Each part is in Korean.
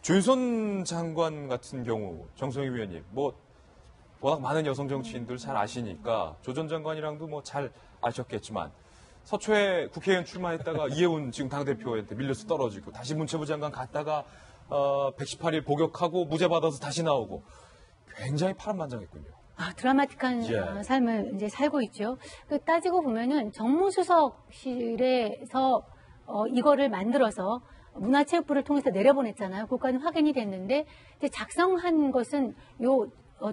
조윤선 장관 같은 경우, 정성희 위원님, 워낙 많은 여성 정치인들 잘 아시니까 조 전 장관이랑도 잘 아셨겠지만 서초에 국회의원 출마했다가 이해운 지금 당대표한테 밀려서 떨어지고 다시 문체부 장관 갔다가 118일 복역하고 무죄 받아서 다시 나오고 굉장히 파란만장했군요. 드라마틱한 삶을 이제 살고 있죠. 따지고 보면은 정무수석실에서 이거를 만들어서 문화체육부를 통해서 내려보냈잖아요. 그것까지 확인이 됐는데 이제 작성한 것은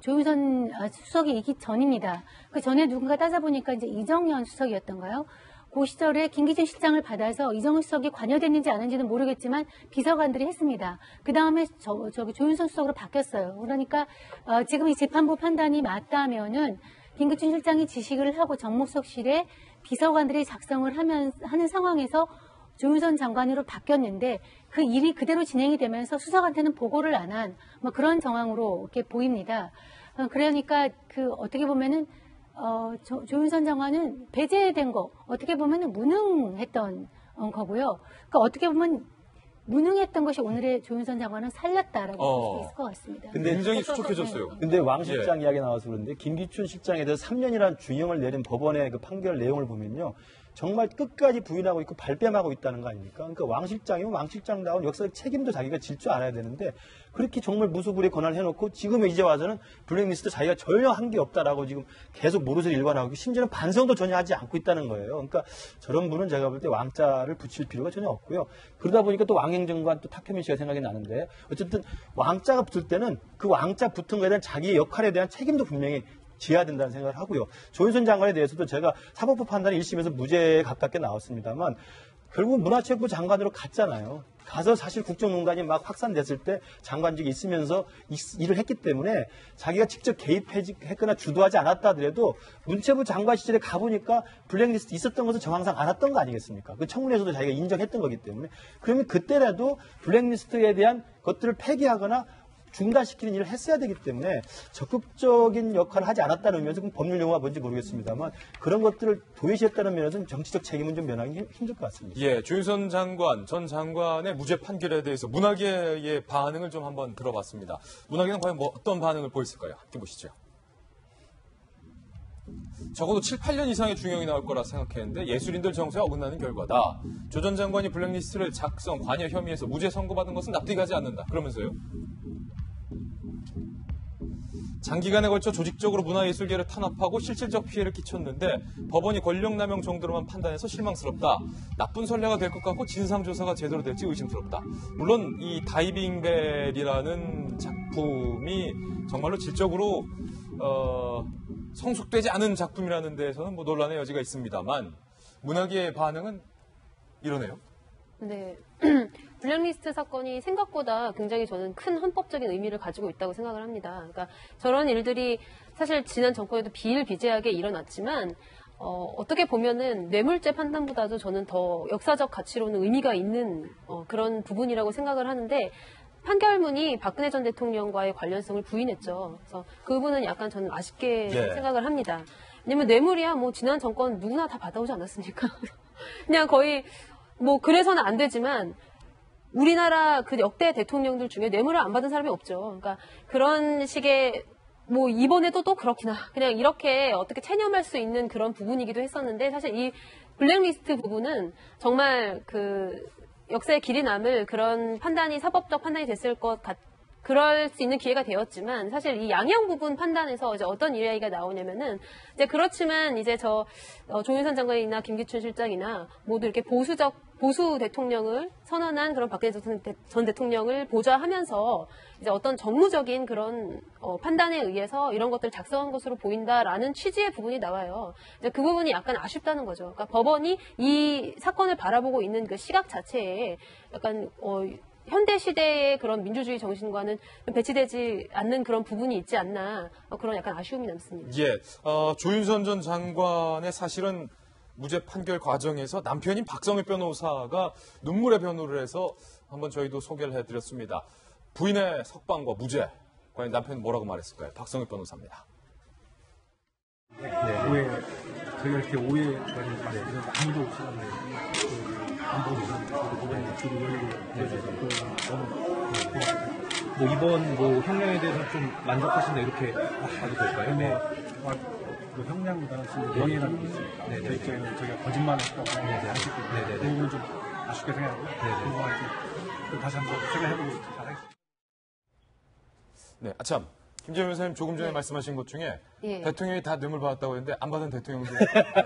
조윤선 수석이 있기 전입니다. 그 전에 누군가 따져보니까 이제 이정현 수석이었던가요? 그 시절에 김기춘 실장을 받아서 이정현 수석이 관여됐는지 아닌지는 모르겠지만 비서관들이 했습니다. 그 다음에 조윤선 수석으로 바뀌었어요. 그러니까 지금 이 재판부 판단이 맞다면은 김기춘 실장이 지시를 하고 정무수석실에 비서관들이 작성을 하는 상황에서 조윤선 장관으로 바뀌었는데 그 일이 그대로 진행이 되면서 수석한테는 보고를 안 한 그런 정황으로 이렇게 보입니다. 그러니까 어떻게 보면은 조윤선 장관은 배제된 거 어떻게 보면은 무능했던 거고요. 그러니까 어떻게 보면 무능했던 것이 오늘의 조윤선 장관을 살렸다라고 볼 수 있을 것 같습니다. 근데 굉장히 수척해졌어요. 근데 왕 실장 이야기 나와서 그런데 김기춘 실장에 대해서 3년이라는 중형을 내린 법원의 그 판결 내용을 보면요. 정말 끝까지 부인하고 있고 발뺌하고 있다는 거 아닙니까? 그러니까 왕 실장이면 왕 실장다운 역사적 책임도 자기가 질 줄 알아야 되는데 그렇게 정말 무소불위의 권한을 해놓고 지금 이제 와서는 블랙리스트 자기가 전혀 한 게 없다라고 지금 계속 모르쇠를 일관하고 있고 심지어는 반성도 전혀 하지 않고 있다는 거예요. 그러니까 저런 분은 제가 볼 때 왕자를 붙일 필요가 전혀 없고요. 그러다 보니까 또 왕행정관 또 탁현민 씨가 생각이 나는데 어쨌든 왕자가 붙을 때는 그 왕자 붙은 거에 대한 자기의 역할에 대한 책임도 분명히 지어야 된다는 생각을 하고요. 조윤선 장관에 대해서도 제가 사법부 판단이 1심에서 무죄에 가깝게 나왔습니다만 결국은 문화체육부 장관으로 갔잖아요. 가서 사실 국정농단이 막 확산됐을 때 장관직이 있으면서 일을 했기 때문에 자기가 직접 개입했거나 주도하지 않았다 하더라도 문체부 장관 시절에 가보니까 블랙리스트 있었던 것을 정황상 알았던 거 아니겠습니까? 그 청문회에서도 자기가 인정했던 거기 때문에 그러면 그때라도 블랙리스트에 대한 것들을 폐기하거나 중단시키는 일을 했어야 되기 때문에 적극적인 역할을 하지 않았다는 의미에서 법률 용어가 뭔지 모르겠습니다만 그런 것들을 도외시했다는 면에서는 정치적 책임은 좀 면하기 힘들 것 같습니다. 예, 조윤선 장관, 전 장관의 무죄 판결에 대해서 문화계의 반응을 좀 한번 들어봤습니다. 문화계는 과연 어떤 반응을 보였을까요? 함께 보시죠. 적어도 7, 8년 이상의 중형이 나올 거라 생각했는데 예술인들 정서에 어긋나는 결과다. 조 전 장관이 블랙리스트를 작성, 관여 혐의에서 무죄 선고받은 것은 납득이 가지 않는다. 그러면서요. 장기간에 걸쳐 조직적으로 문화예술계를 탄압하고 실질적 피해를 끼쳤는데 법원이 권력남용 정도로만 판단해서 실망스럽다. 나쁜 선례가 될 것 같고 진상조사가 제대로 될지 의심스럽다. 물론 이 다이빙벨이라는 작품이 정말로 질적으로 성숙되지 않은 작품이라는 데에서는 논란의 여지가 있습니다만 문화계의 반응은 이러네요. 네. 블랙리스트 사건이 생각보다 굉장히 저는 큰 헌법적인 의미를 가지고 있다고 생각을 합니다. 그러니까 저런 일들이 사실 지난 정권에도 비일비재하게 일어났지만 어떻게 보면은 뇌물죄 판단보다도 저는 더 역사적 가치로는 의미가 있는 그런 부분이라고 생각을 하는데 판결문이 박근혜 전 대통령과의 관련성을 부인했죠. 그래서 그 부분은 약간 저는 아쉽게 생각을 합니다. 왜냐면 뇌물이야 지난 정권 누구나 다 받아오지 않았습니까? 그냥 거의 그래서는 안 되지만 우리나라 그 역대 대통령들 중에 뇌물을 안 받은 사람이 없죠. 그러니까 그런 식의 이번에도 또 그렇구나. 그냥 이렇게 어떻게 체념할 수 있는 그런 부분이기도 했었는데 사실 이 블랙리스트 부분은 정말 그 역사에 길이 남을 그런 판단이 사법적 판단이 됐을 것 그럴 수 있는 기회가 되었지만 사실 이 양형 부분 판단에서 이제 어떤 이야기가 나오냐면은 이제 그렇지만 이제 조윤선 장관이나 김기춘 실장이나 모두 이렇게 보수 대통령을 선언한 그런 박근혜 전 대통령을 보좌하면서 이제 어떤 정무적인 그런 판단에 의해서 이런 것들을 작성한 것으로 보인다라는 취지의 부분이 나와요. 이제 그 부분이 약간 아쉽다는 거죠. 그러니까 법원이 이 사건을 바라보고 있는 그 시각 자체에 약간 현대 시대의 그런 민주주의 정신과는 배치되지 않는 그런 부분이 있지 않나 그런 약간 아쉬움이 남습니다. 예, 조윤선 전 장관의 사실은 무죄 판결 과정에서 남편인 박성일 변호사가 눈물의 변호를 해서 한번 저희도 소개를 해드렸습니다. 부인의 석방과 무죄, 과연 남편은 뭐라고 말했을까요? 박성일 변호사입니다. 저희가 이렇게 오해까지 말해서 아무도 없이 안 보고 저도 그냥 뒤로 열고 그래서 너무 뭐 이번 뭐 형량에 대해서 좀 만족하신다 이렇게 봐도 될까요? 네. 그 형량보다는 지금 명예라는 게 있습니다. 네, 저희 입장에는 저희가 거짓말했다고 하셨기 때문에 네, 네. 그 부분은 좀 아쉽게 생각하고 네. 그 부분을 좀 다시 한번 생각해보고 잘하겠습니다. 네, 아참. 김재현 변호사님 조금 전에 말씀하신 것 중에 예. 대통령이 다 뇌물 받았다고 했는데 안 받은 대통령도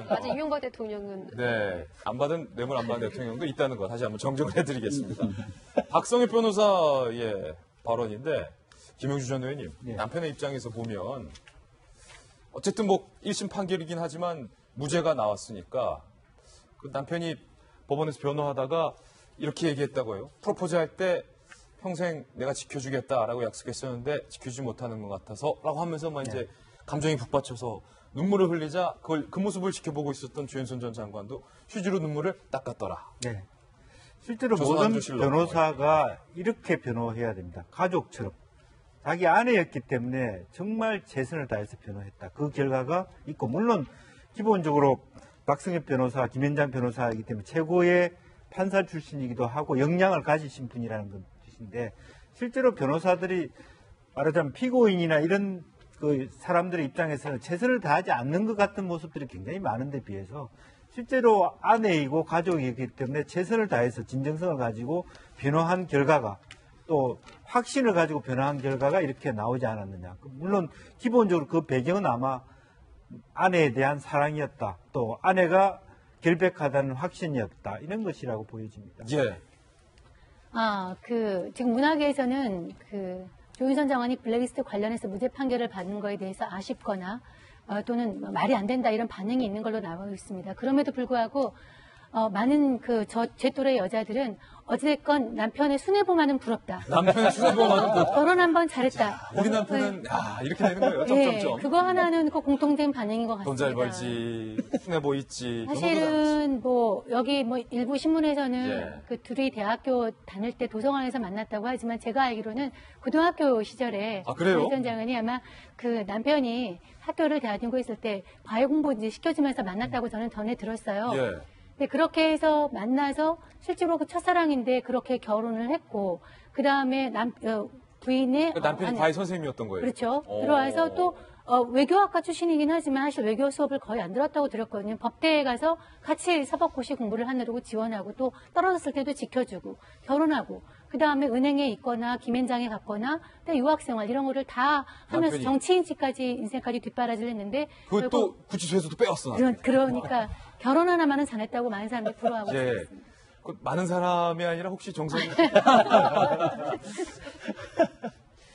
아직 이명박 대통령은 네, 안 받은 뇌물 안 받은 대통령도 있다는 거 다시 한번 정정을 해드리겠습니다. 박성엽 변호사 의 발언인데 김영주 전 의원님 남편의 입장에서 보면 어쨌든 뭐 1심 판결이긴 하지만 무죄가 나왔으니까 그 남편이 법원에서 변호하다가 이렇게 얘기했다고 해요. 프로포즈 할 때 평생 내가 지켜주겠다라고 약속했었는데 지켜주지 못하는 것 같아서 라고 하면서 막 이제 감정이 북받쳐서 눈물을 흘리자 그걸 그 모습을 지켜보고 있었던 주현선 전 장관도 휴지로 눈물을 닦았더라. 네. 실제로 모든 조선한조실록. 변호사가 이렇게 변호해야 됩니다. 가족처럼. 자기 아내였기 때문에 정말 최선을 다해서 변호했다. 그 결과가 있고, 물론 기본적으로 박성엽 변호사, 김현장 변호사이기 때문에 최고의 판사 출신이기도 하고 역량을 가지신 분이라는 것인데, 실제로 변호사들이 말하자면 피고인이나 이런 그 사람들의 입장에서는 최선을 다하지 않는 것 같은 모습들이 굉장히 많은데 비해서 실제로 아내이고 가족이기 때문에 최선을 다해서 진정성을 가지고 변호한 결과가 또 확신을 가지고 변호한 결과가 이렇게 나오지 않았느냐. 물론 기본적으로 그 배경은 아마 아내에 대한 사랑이었다. 또 아내가 결백하다는 확신이었다. 이런 것이라고 보여집니다. 예. 지금 문학계에서는 조윤선 장관이 블랙리스트 관련해서 무죄 판결을 받는 거에 대해서 아쉽거나 또는 말이 안 된다 이런 반응이 있는 걸로 나오고 있습니다. 그럼에도 불구하고 많은 제 또래 여자들은 어찌됐건 남편의 순애보만은 부럽다. 남편의 수뇌보만은 부럽다. 결혼 한번 잘했다. 우리 남편은 이렇게 되는 거예요. 예, 점점점. 그거 하나는 그 공통된 반응인 것 같습니다. 돈 잘 벌지, 순애보 있지. 사실은 여기 일부 신문에서는 예. 그 둘이 대학교 다닐 때 도서관에서 만났다고 하지만 제가 알기로는 고등학교 시절에 그래요? 조윤선 장관이 아마 그 남편이 학교를 다니고 있을 때 과외 공부 이제 시켜주면서 만났다고 저는 전해 들었어요. 예. 네, 그렇게 해서 만나서 실제로 그 첫사랑인데 그렇게 결혼을 했고 그 다음에 부인의 남편이 과외 선생님이었던 거예요. 그렇죠. 들어와서 또 외교학과 출신이긴 하지만 사실 외교 수업을 거의 안 들었다고 들었거든요. 법대에 가서 같이 사법고시 공부를 하느라고 지원하고 또 떨어졌을 때도 지켜주고 결혼하고 그 다음에 은행에 있거나 김현장에 갔거나 또 유학생활 이런 거를 다 하면서 남편이. 정치인직까지 인생까지 뒷바라지를 했는데 그것도 구치소에서도 빼왔어. 남편이. 그러니까 결혼 하나만은 잘했다고 많은 사람들이 부러워하고 예. 있습니다. 그 많은 사람이 아니라 혹시 정선이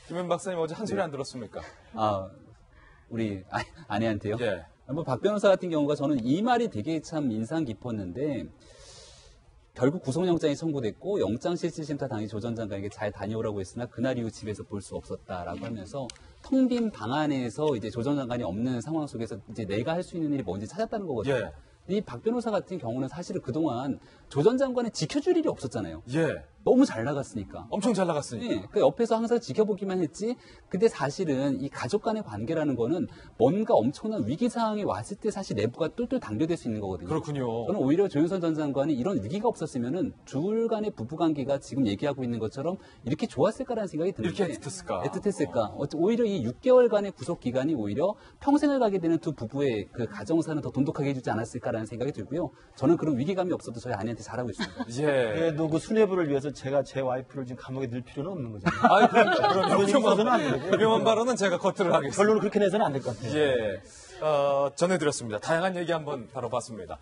김현 박사님 어제 한 소리 안 들었습니까? 우리 아내한테요? 예. 박 변호사 같은 경우가 저는 이 말이 되게 참 인상 깊었는데 결국 구속영장이 선고됐고 영장실질심사 당일 조 전 장관에게 잘 다녀오라고 했으나 그날 이후 집에서 볼 수 없었다라고 하면서 텅 빈 방 안에서 이제 조 전 장관이 없는 상황 속에서 이제 내가 할 수 있는 일이 뭔지 찾았다는 거거든요. 예. 이 박 변호사 같은 경우는 사실은 그동안 조 전 장관을 지켜줄 일이 없었잖아요. 예. 너무 잘 나갔으니까. 엄청 잘 나갔으니까. 네, 그 옆에서 항상 지켜보기만 했지. 근데 사실은 이 가족 간의 관계라는 거는 뭔가 엄청난 위기 상황이 왔을 때 사실 내부가 똘똘 당겨질 수 있는 거거든요. 그렇군요. 저는 오히려 조윤선 전 장관이 이런 위기가 없었으면은 둘 간의 부부 관계가 지금 얘기하고 있는 것처럼 이렇게 좋았을까라는 생각이 드는데 이렇게 애틋했을까? 애틋했을까? 오히려 이 6개월간의 구속 기간이 오히려 평생을 가게 되는 두 부부의 그 가정사는 더 돈독하게 해주지 않았을까라는 생각이 들고요. 저는 그런 위기감이 없어도 저희 아내한테 잘하고 있습니다. 예. 그래도 그 수뇌부를 위해서 제가 제 와이프를 지금 감옥에 넣을 필요는 없는 거잖아요. 그럼 그런 안 되고. 유명한 발언은 제가 커트를 하겠습니다. 결론을 그렇게 내서는 안 될 것 같아요. 예. 전해드렸습니다. 다양한 얘기 한번 다뤄봤습니다.